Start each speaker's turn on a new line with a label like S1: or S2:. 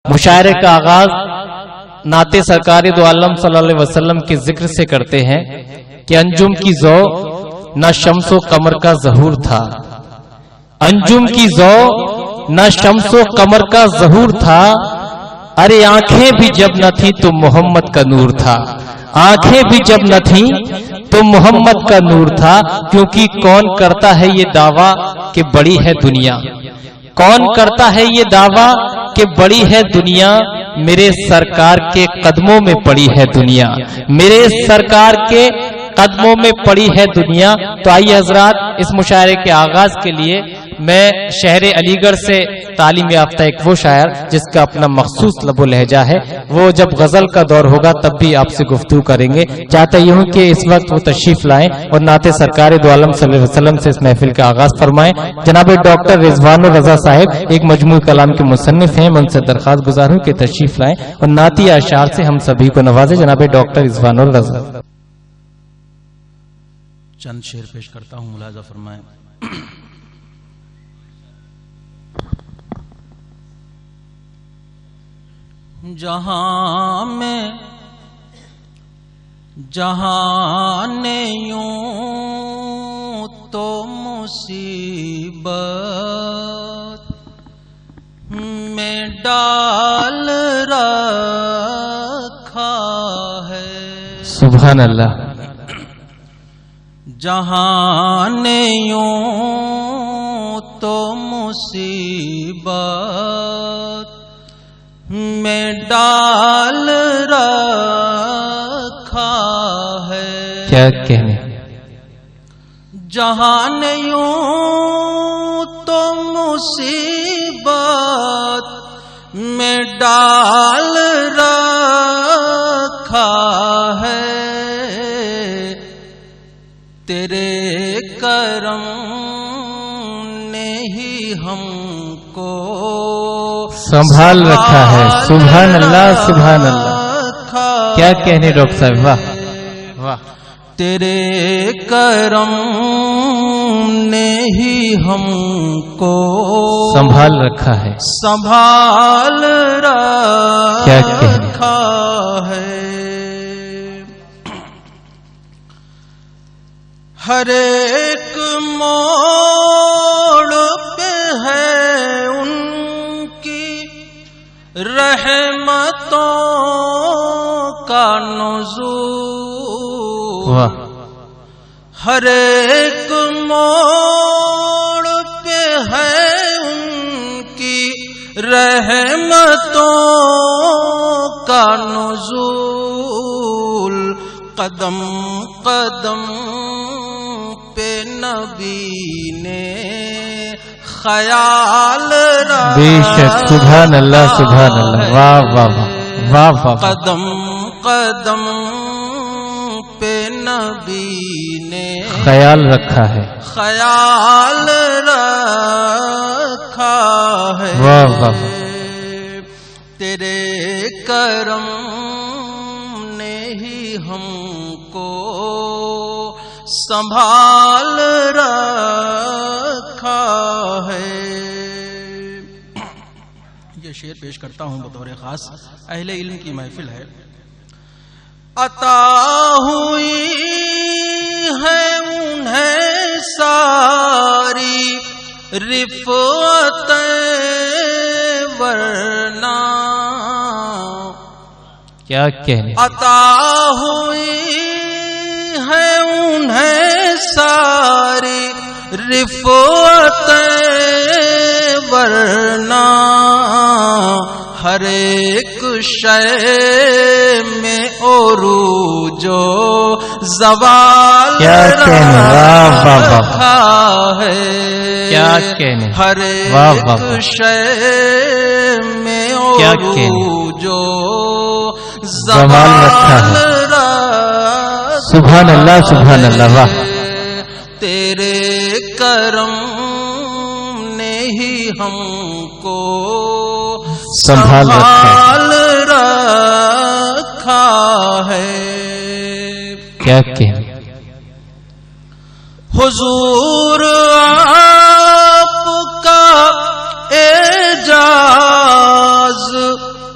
S1: مشاعرے کا آغاز نعت سرکار دو عالم صلی اللہ علیہ وسلم کے ذکر سے کرتے ہیں کہ انجم کی ذو نہ شمس و قمر کا ظہور تھا، انجم کی ذو نہ شمس و قمر کا ظہور تھا، ارے آنکھیں بھی جب نہ تھی تو محمد کا نور تھا، آنکھیں بھی جب نہ تھی تو محمد کا نور تھا، کیونکہ کون کرتا ہے یہ دعویٰ کہ بڑی ہے دنیا، کون کرتا ہے یہ دعویٰ کہ بڑی ہے دنیا، میرے سرکار کے قدموں میں پڑی ہے دنیا، میرے سرکار کے قدموں میں پڑی ہے دنیا۔ تو آئیے حضرات، اس مشاعرے کے آغاز کے لیے میں شہر علی گڑھ سے تعلیم یافتہ ایک وہ شاعر جس کا اپنا مخصوص لب و لہجہ ہے، وہ جب غزل کا دور ہوگا تب بھی آپ سے گفتگو کریں گے، چاہتا یہ ہوں کہ اس وقت وہ تشریف لائیں اور نعت سرکار دو عالم صلی اللہ علیہ وسلم سے اس محفل کا آغاز فرمائیں۔ جناب ڈاکٹر رضوان الرضا صاحب ایک مجموعہ کلام کے مصنف ہیں، میں ان سے درخواست گزار ہوں کہ تشریف لائیں اور نعتی اشعار سے ہم سبھی کو نوازیں۔ جناب ڈاکٹر رضوان الرضا۔
S2: چند شعر پیش کرتا ہوں، ملاحظہ فرمائیں۔ جہاں نے یوں تو مصیبت میں ڈال رکھا ہے،
S1: سبحان اللہ۔
S2: جہاں نے یوں تو مصیبت میں ڈال رکھا ہے،
S1: کیا کہنے،
S2: جہاں نے یوں تو مصیبت میں ڈال رکھا ہے، تیرے کرم نے ہی ہم کو
S1: سنبھال رکھا ہے۔ سبحان اللہ، سبحان اللہ، کیا کہنے ڈاکٹر صاحب، واہ واہ۔
S2: تیرے کرم نے ہی ہم کو
S1: سنبھال رکھا ہے،
S2: سنبھال
S1: کیا کہنے،
S2: رکھا ہے، ہر ایک موڑ پہ ہے ان کی رحمتوں کا نزول،
S1: واہ،
S2: ہر ایک موڑ پہ ہے ان کی رحمتوں کا نزول، قدم قدم پہ نبی نے خیال رکھا،
S1: بے شک، سبحان اللہ، سبحان اللہ، واہ واہ واہ واہ۔
S2: قدم قدم پہ نبی نے
S1: خیال رکھا ہے،
S2: خیال رکھا ہے،
S1: واہ واہ۔
S2: تیرے کرم نے ہی ہم کو سنبھال رکھا ہے۔ یہ شعر پیش کرتا ہوں بطور خاص، اہل علم کی محفل ہے۔ عطا ہوئی ہے انہیں ساری رفعتیں ورنہ،
S1: کیا کہنے،
S2: عطا ہوئی ہے انہیں ساری رفعتیں ورنہ، ہر ایک شے میں عروج و زوال
S1: کیا کہنے، واہ واہ واہ،
S2: رکھا ہے،
S1: کیا کہنے،
S2: ہر
S1: واہ واہ
S2: ایک
S1: واہ،
S2: شے میں
S1: کیا کہنے،
S2: عروج و
S1: زوال رکھا ہے، سبحان اللہ، سبحان اللہ، واہ۔
S2: تیرے کرم نے ہی ہم کو
S1: سنبھال
S2: رکھا ہے،
S1: کیا کہنے،
S2: حضور آپ کا اعجاز